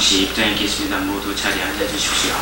잠시 입장해 있겠습니다. 모두 자리에 앉아주십시오.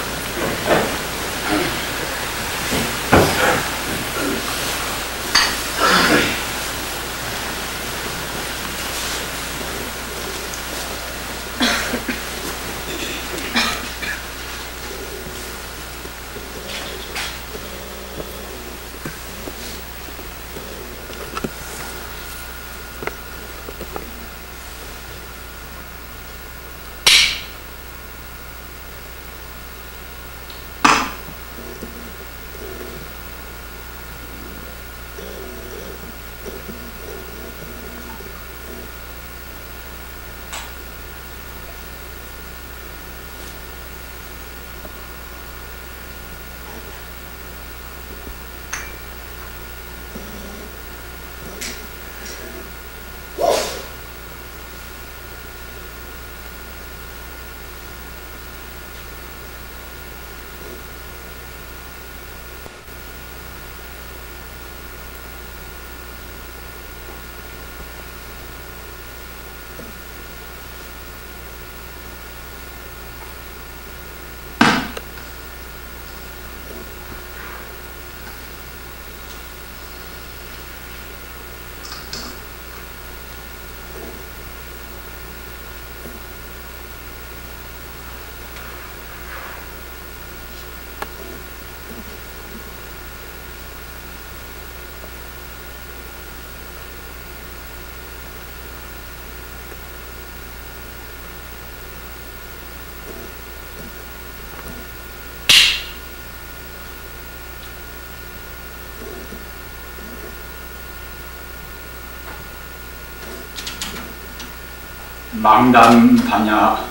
망당 반야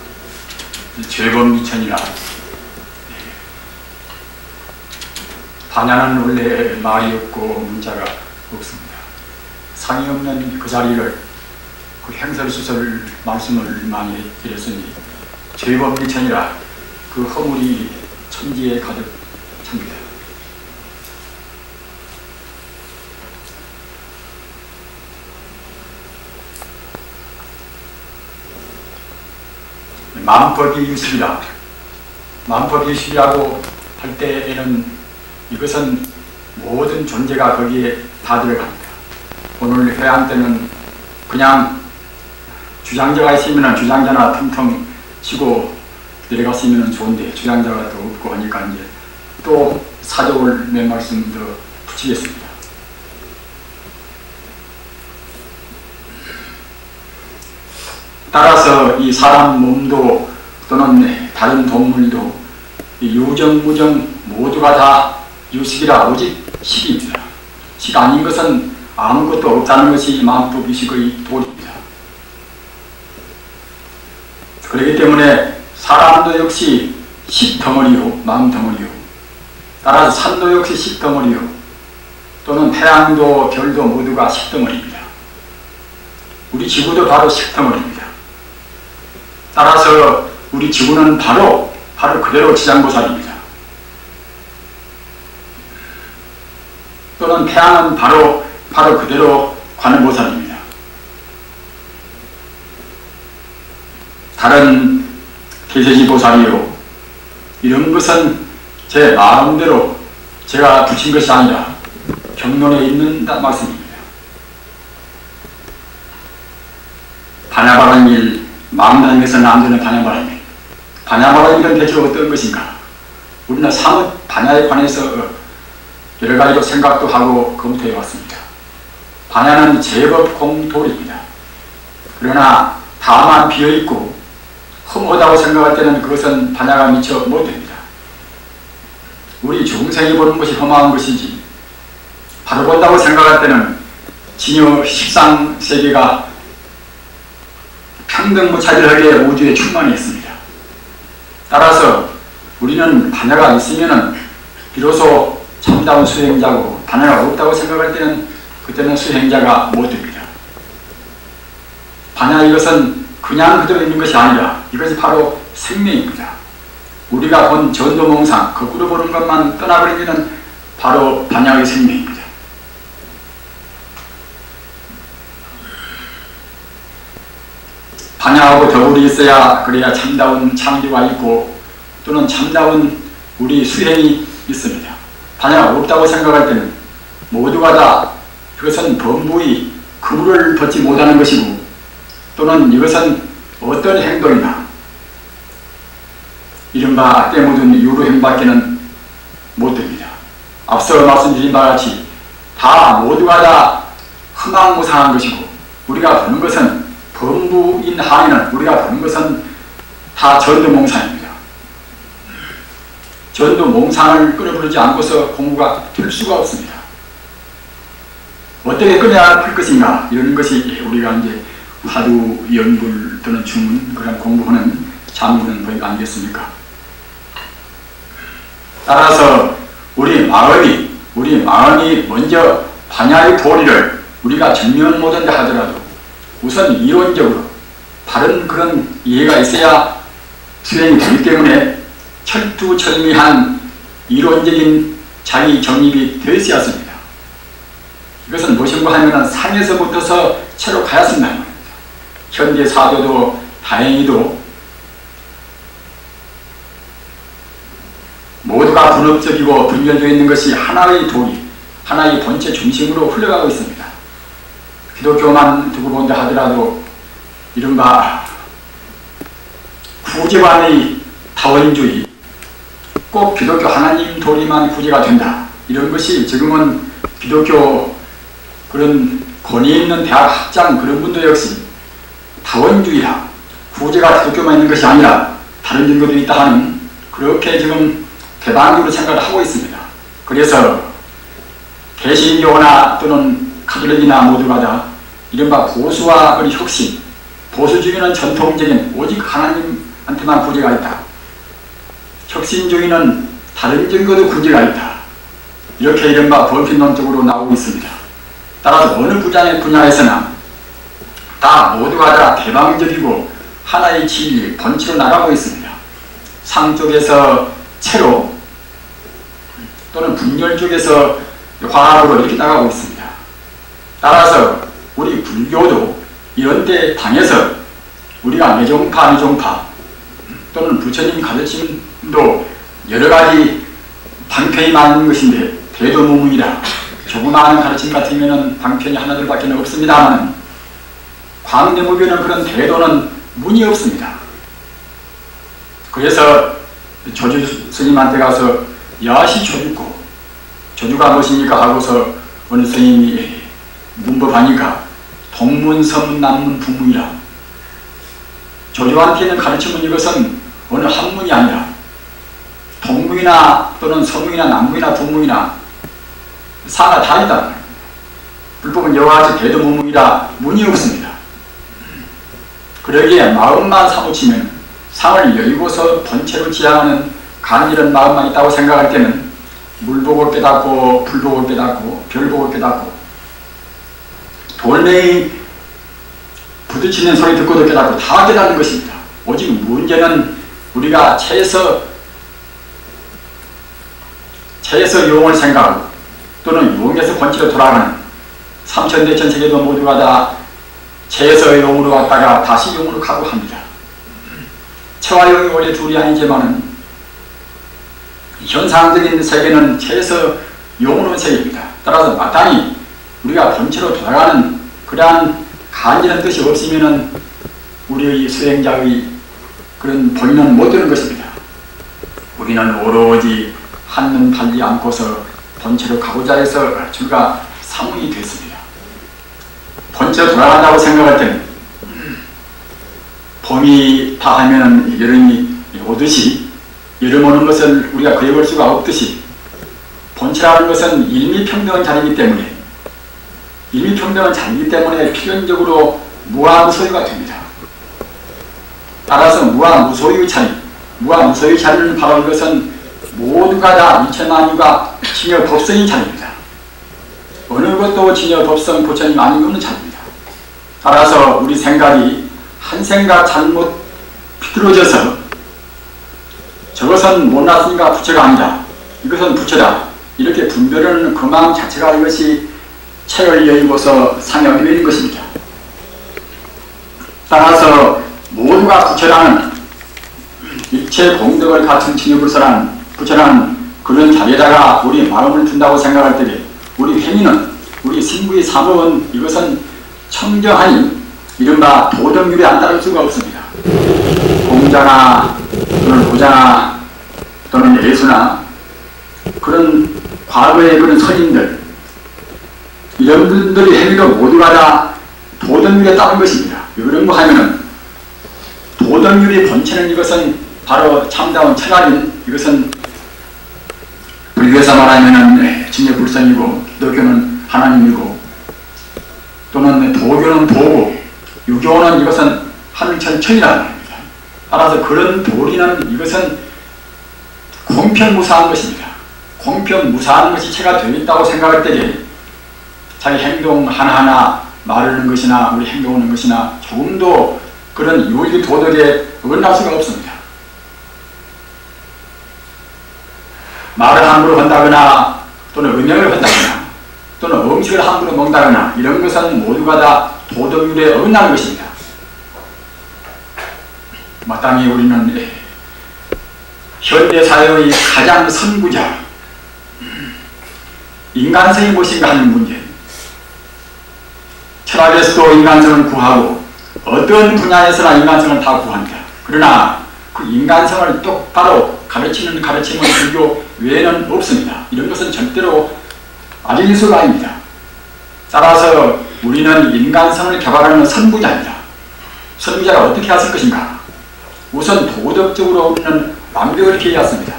죄범 미천이라. 반야는 원래 말이 없고 문자가 없습니다. 상이 없는 그 자리를 그 행설수설 말씀을 많이 드렸으니 죄범 미천이라 그 허물이 천지에 가득 찹니다. 만법이 유식이라. 만법이 유식이라고 할 때에는 이것은 모든 존재가 거기에 다 들어갑니다. 오늘 회한 때는 그냥 주장자가 있으면 주장자나 텅텅 치고 내려갔으면 좋은데 주장자가 더 없고 하니까 이제 또 사족을 몇 말씀 더 붙이겠습니다. 따라서 이 사람 몸도 또는 다른 동물도 이 유정, 무정 모두가 다 유식이라 오직 식입니다. 식 아닌 것은 아무것도 없다는 것이 만법 유식의 도리입니다. 그렇기 때문에 사람도 역시 식 덩어리요, 마음 덩어리요. 따라서 산도 역시 식덩어리요, 또는 태양도 별도 모두가 식덩어리입니다. 우리 지구도 바로 식덩어리입니다. 따라서 우리 지구는 바로 그대로 지장보살입니다. 또는 태양은 바로 그대로 관음보살입니다. 다른 대세지보살이요, 이런 것은 제 마음대로 제가 붙인 것이 아니라 경론에 있는 말씀입니다. 반야바라는 일, 마음 다니면서는 안 되는 반야바라는 일. 반야바라는 일은 대체 어떤 것인가? 우리는 사뭇 반야에 관해서 여러 가지로 생각도 하고 검토해 왔습니다. 반야는 제법 공돌입니다. 그러나 다만 비어있고 험하다고 생각할 때는 그것은 반야가 미처 못됩니다. 우리 중생이 보는 것이 험한 것이지, 바로 본다고 생각할 때는 진여 십상세계가 평등무차별하게 우주에 충만히 있습니다. 따라서 우리는 반야가 있으면 비로소 참다운 수행자고, 반야가 없다고 생각할 때는 그때는 수행자가 못됩니다. 반야, 이것은 그냥 그대로 있는 것이 아니라 이것이 바로 생명입니다. 우리가 본 전도몽상, 거꾸로 보는 것만 떠나버리면 바로 반야의 생명입니다. 반야하고 더불이 있어야 그래야 참다운 창조가 있고, 또는 참다운 우리 수행이 있습니다. 반야가 없다고 생각할 때는 모두가 다 그것은 범부의 그물을 벗지 못하는 것이고, 또는 이것은 어떤 행동이나 이른바 때 묻은 유루행밖에는 못됩니다. 앞서 말씀드린 바와 같이 다 모두가 다 흥황무상한 것이고, 우리가 보는 것은 범부인 한에는 우리가 보는 것은 다 전도몽상입니다. 전도몽상을 끌어부르지 않고서 공부가 될 수가 없습니다. 어떻게 끌어야 할 것인가, 이런 것이 우리가 이제 화두, 연불 또는 주문, 그런 공부하는 참고는 법이 아니겠습니까? 따라서 우리 마음이 먼저 반야의 도리를 우리가 증명 못한다 하더라도 우선 이론적으로 바른 그런 이해가 있어야 수행이 되기 때문에 철두철미한 이론적인 자기 정립이 되어야 합니다. 이것은 무엇인가 하면 상에서부터서 채로 가야습니다. 현대 사도도 다행히도 모두가 분업적이고 분별되어 있는 것이 하나의 도리, 하나의 본체 중심으로 흘러가고 있습니다. 기독교만 두고 본다 하더라도 이른바 구제관의 다원주의, 꼭 기독교 하나님 도리만 구제가 된다, 이런 것이 지금은 기독교 그런 권위 있는 대학 학장 그런 분도 역시 다원주의라, 구제가 기독교만 있는 것이 아니라 다른 종교도 있다 하는, 그렇게 지금 개방적으로 생각을 하고 있습니다. 그래서 개신교나 또는 카톨릭이나 모두가 다 이른바 보수와 혁신, 보수주의는 전통적인 오직 하나님한테만 구제가 있다, 혁신주의는 다른 종교도 구제가 있다, 이렇게 이른바 범신론적으로 나오고 있습니다. 따라서 어느 분야에서나 다 모두가 다 개방적이고 하나의 진리, 본체로 나가고 있습니다. 상 쪽에서 체로 또는 분열 쪽에서 화합으로 이렇게 나가고 있습니다. 따라서 우리 불교도 이런 때 당해서 우리가 매종파 또는 부처님 가르침도 여러 가지 방편이 많은 것인데 대도무문이라 조그마한 가르침 같으면 방편이 하나둘밖에 없습니다만, 광대무교는 그런 대도는 문이 없습니다. 그래서 조주 스님한테 가서 야시 조주고, 조주가 무엇입니까 하고서 어느 스님이 문법하니까 동문, 서문, 남문, 북문이라, 조주한테는 가르치면 이것은 어느 한문이 아니라 동문이나 또는 서문이나 남문이나 북문이나 사가 다 있다. 불법은 여와 같이 대도무문이라 문이 없습니다. 그러기에 마음만 사무치면 상을 열고서 본체로 지향하는 간절한 마음만 있다고 생각할 때는 물 보고 깨닫고, 불 보고 깨닫고, 별 보고 깨닫고, 돌멩이 부딪히는 소리 듣고도 깨닫고 다 깨닫는 것입니다. 오직 문제는 우리가 채에서 용을 생각하고 또는 용에서 본체로 돌아가는 삼천대천 세계도 모두가 다 채에서 용으로 왔다가 다시 용으로 가고 합니다. 채와 용이 원래 둘이 아니지만은 현상적인 세계는 채에서 용으로 세계입니다. 따라서 마땅히 우리가 본체로 돌아가는 그러한 간절한 뜻이 없으면은 우리의 수행자의 그런 본인은 못 되는 것입니다. 우리는 오로지 한눈 팔지 않고서 본체로 가고자 해서 줄과 사문이 됐습니다. 본체로 돌아간다고 생각할 때는 봄이 다 하면 여름이 오듯이 여름 오는 것을 우리가 그려볼 수가 없듯이 본체라는 것은 일미평등한 자리이기 때문에 필연적으로 무아무소유가 됩니다. 따라서 무아무소유의 자리, 무아무소유의 자리는 바로 이것은 모두가 다 일체만유가 징여법성의 자리입니다. 어느 것도 징여법성 부처님 아닌 없는 자리입니다. 따라서 우리 생각이 한 생각 잘못 비뚤어져서 저것은 못났으니까 부처가 아니다, 이것은 부처다, 이렇게 분별하는 그 마음 자체가 이것이 체를 여의고서 상향이 되는 것입니다. 따라서 모두가 부처라는 일체 공덕을 갖춘 징여불사라는 부처라는 그런 자리에다가 우리 마음을 둔다고 생각할 때 우리 행위는, 우리 신부의 사법은 이것은 청정하니 이른바 도덕률에 안 따를 수가 없습니다. 공자나 또는 부자나 또는 예수나 그런 과거의 그런 선인들, 이런 분들의 행위도 모두가 다 도덕률에 따른 것입니다. 이런 거 하면은 도덕률의 본체는 이것은 바로 참다운 철학인 이것은 불교에서 말하면은 징여불성이고 기독교는 하나님이고 또는 도교는 도고 유교는 이것은 하늘천천이라는 말입니다. 따라서 그런 도리는 이것은 공평무사한 것입니다. 공평무사한 것이 체가 되어 있다고 생각할 때에 자기 행동 하나하나 말하는 것이나 우리 행동하는 것이나 조금도 그런 윤리 도덕에 어긋날 수가 없습니다. 말을 함부로 한다거나 또는 음행을 한다거나 또는 음식을 함부로 먹는다거나 이런 것은 모두가 다 도덕률에 어긋나는 것입니다. 마땅히 우리는 현대사회의 가장 선구자, 인간성이 무엇인가 하는 문제, 철학에서도 인간성을 구하고 어떤 분야에서나 인간성을 다 구합니다. 그러나 그 인간성을 똑바로 가르치는 가르침은 불교 외에는 없습니다. 이런 것은 절대로 아질수가 아닙니다. 따라서 우리는 인간성을 개발하는 선구자입니다. 선구자가 어떻게 했을 것인가? 우선 도덕적으로 우리는 완벽하게 해왔습니다.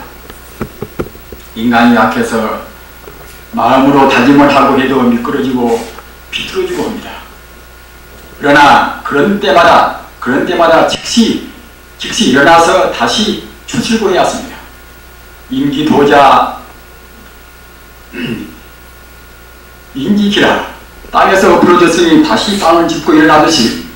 인간이 약해서 마음으로 다짐을 하고 해도 미끄러지고 비틀어지고 합니다. 그러나 그런 때마다 즉시 일어나서 다시 추슬고 해왔습니다. 임기도자 인지키라, 땅에서 부러졌으니 다시 땅을 짚고 일어나듯이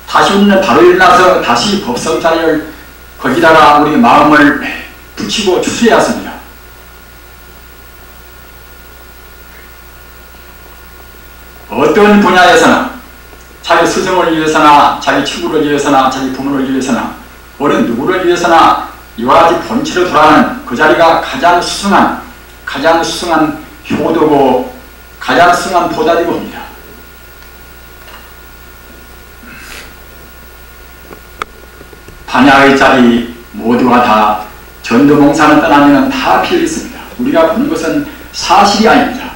다시 우리는 바로 일어나서 다시 법성자리를 거기다가 우리 마음을 붙이고 추수해야 했습니다. 어떤 분야에서나 자기 스승을 위해서나 자기 친구를 위해서나 자기 부모를 위해서나 어느 누구를 위해서나 이와 같이 본체로 돌아가는 그 자리가 가장 수승한 효도고 가장 수승한 보답이고 합니다. 반야의 자리 모두가 다 전도봉사는 떠나면 다 필요 있습니다. 우리가 보는 것은 사실이 아닙니다.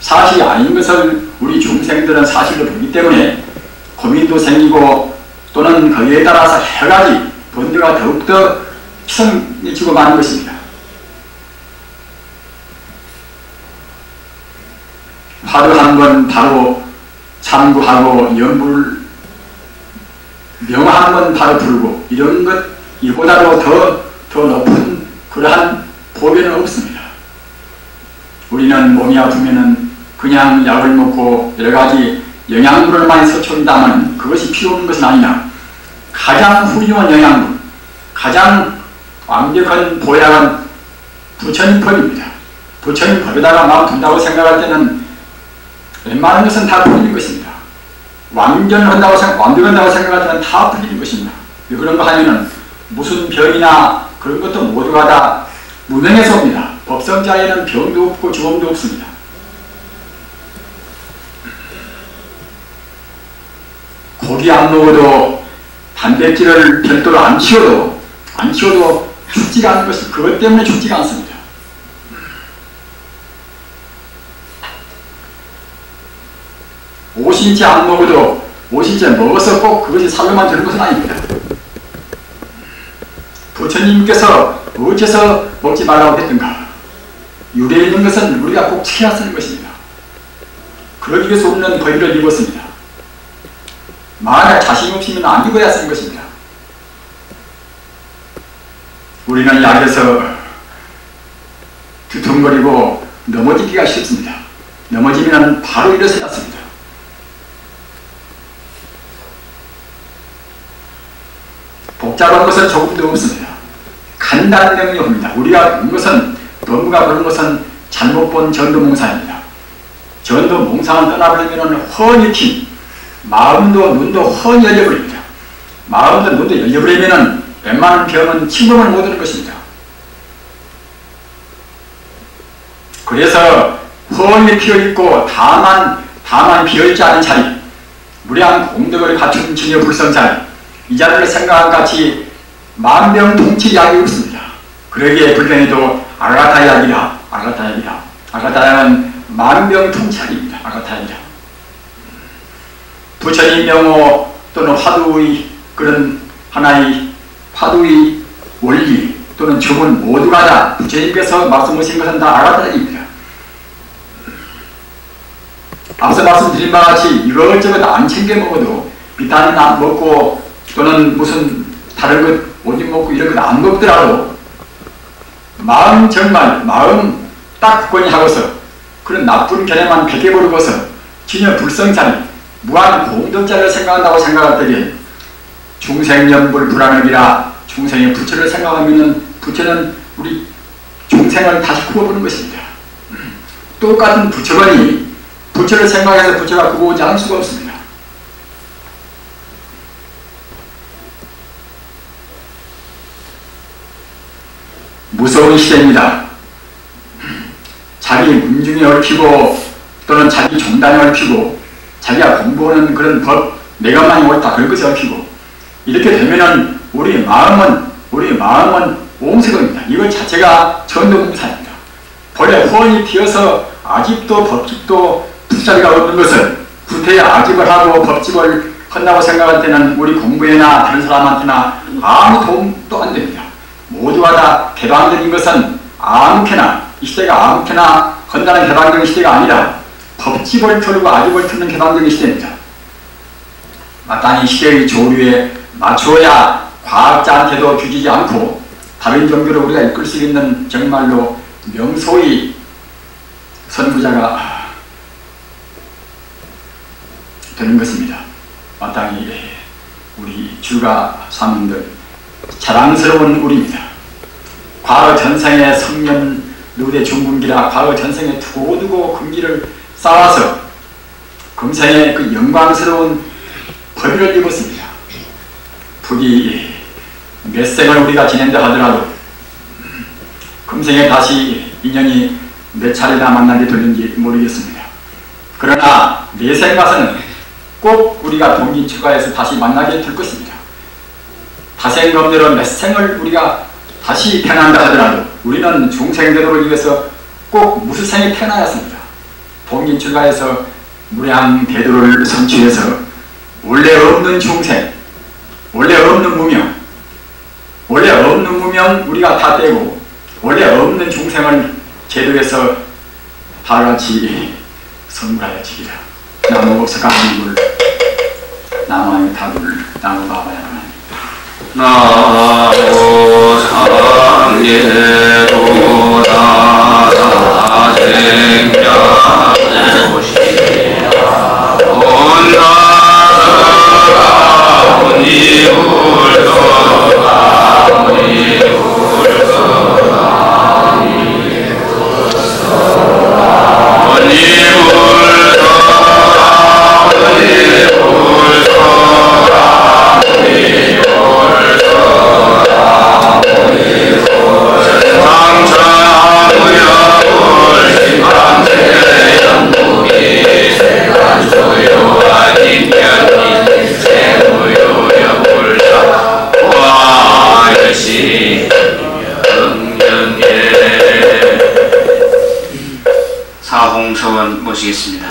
사실이 아닌 것을 우리 중생들은 사실로 보기 때문에 고민도 생기고 또는 거기에 따라서 여러가지 번뇌가 더욱더 치성해지고 마는 것입니다. 화두하는 건 바로 참고하고 명하는 건 바로 부르고 이런 것 이보다도 더 높은 그러한 보배는 없습니다. 우리는 몸이 아프면은 그냥 약을 먹고 여러가지 영양분을 많이 섭취한다면 그것이 필요 없는 것은 아니냐. 가장 훌륭한 영양분, 가장 완벽한 보약은 부처님 법입니다. 부처님 법에다가 마음 둔다고 생각할 때는 웬만한 것은 다 풀리는 것입니다. 완벽한다고 생각할 때는 다 풀리는 것입니다. 그런 거 하면은 무슨 병이나 그런 것도 모두가 다 무명에서 옵니다. 법성자에는 병도 없고 죽음도 없습니다. 고기 안 먹어도 단백질을 별도로 안 치워도 죽지가 않는 것은 그것 때문에 죽지가 않습니다. 오신째 안 먹어도 오신째 먹어서 꼭 그것이 살로만 되는 것은 아닙니다. 부처님께서 어째서 먹지 말라고 했던가? 유래에 있는 것은 우리가 꼭 지켜야 쓰는 것입니다. 그러기 위해서 우리는 거기를 입었습니다. 만약 자신 없으면 안 입어야 쓰는 것입니다. 우리는 약에서 두통거리고 넘어지기가 쉽습니다. 넘어지면 바로 일어서야 씁니다. 복잡한 것은 조금도 없습니다. 간단한 명령입니다. 우리가 그런 것은 너무가 그런 것은 잘못 본 전도몽사입니다. 전도몽상을 떠나버리면 훤히 킨 마음도 눈도 훤히 열려버립니다. 마음도 눈도 열려버리면 웬만한 병은 침범을 못하는 것입니다. 그래서 훤히 피어있고 다만 비어있지 않은 자리, 무량 공덕을 갖춘 진여 불성 자리, 이 자리를 생각한 같이 만병통치약이 없습니다. 그러기에 불경에도 아가타약이라, 아가타약은 만병통치약입니다. 아가타약이라. 부처님 명호 또는 화두의 그런 하나의 화두의 원리 또는 주문 모두가 다 부처님께서 말씀하신 것은 다 아가타약입니다. 앞서 말씀드린 바와 같이 이것저것 안 챙겨 먹어도 비타민 안 먹고 또는 무슨 다른 것 오직 먹고 이런 것 안 먹더라도 마음 정말 마음 딱 굳건히 하고서 그런 나쁜 견해만 벗겨버리고서 진여 불성자리 무한 공덕자를 생각한다고 생각할 때에 중생연불 불안업이라 중생의 부처를 생각하면 부처는 우리 중생을 다시 구워보는 것입니다. 똑같은 부처거니 부처를 생각해서 부처가 구워오지 않을 수가 없습니다. 무서운 시대입니다. 자기 문중에 얽히고 또는 자기 종단에 얽히고 자기가 공부하는 그런 법 내가만이 옳다 그런 것에 얽히고 이렇게 되면은 우리 마음은 옹색입니다. 이것 자체가 전도공사입니다. 본래 훤히 피어서 아집도 법집도 붙자리가 없는 것은 후퇴에 아집을 하고 법집을 한다고 생각할 때는 우리 공부에나 다른 사람한테나 아무 도움도 안 됩니다. 모두가 다 개방적인 것은 아무렇게나 이 시대가 아무렇게나 한다는 개방적인 시대가 아니라 법집을 털고 아집을 털는 개방적인 시대입니다. 마땅히 시대의 조류에 맞추어야 과학자한테도 뒤지지 않고 다른 종교를 우리가 이끌 수 있는 정말로 명소의 선구자가 되는 것입니다. 마땅히 우리 출가 사문들 자랑스러운 우리입니다. 과거 전생의 성년 누대 중군기라 과거 전생에 두고두고 금기를 쌓아서 금생에 그 영광스러운 법위를 입었습니다. 부디 몇 생을 우리가 지낸다 하더라도 금생에 다시 인연이 몇 차례나 만나게 될는지 모르겠습니다. 그러나 내생 가서는 꼭 우리가 동기출가해서 다시 만나게 될 것입니다. 다생검대로 몇 생을 우리가 다시 태어난다 하더라도 우리는 중생대도를 위해서 꼭 무수생에 태어나야 합니다. 동기출가해서 무량대도를 성취해서 원래 없는 중생, 원래 없는 무명, 원래 없는 무명 우리가 다 떼고 원래 없는 중생을 제도해서 다같이 선물하여 지기라. 나무 석가모니불 나무의 타불 나무 바바야 나무 사홍서원 모시겠습니다.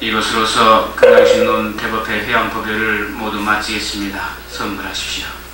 이것으로서 금강신론 대법회 회양법회를 모두 마치겠습니다. 선물하십시오.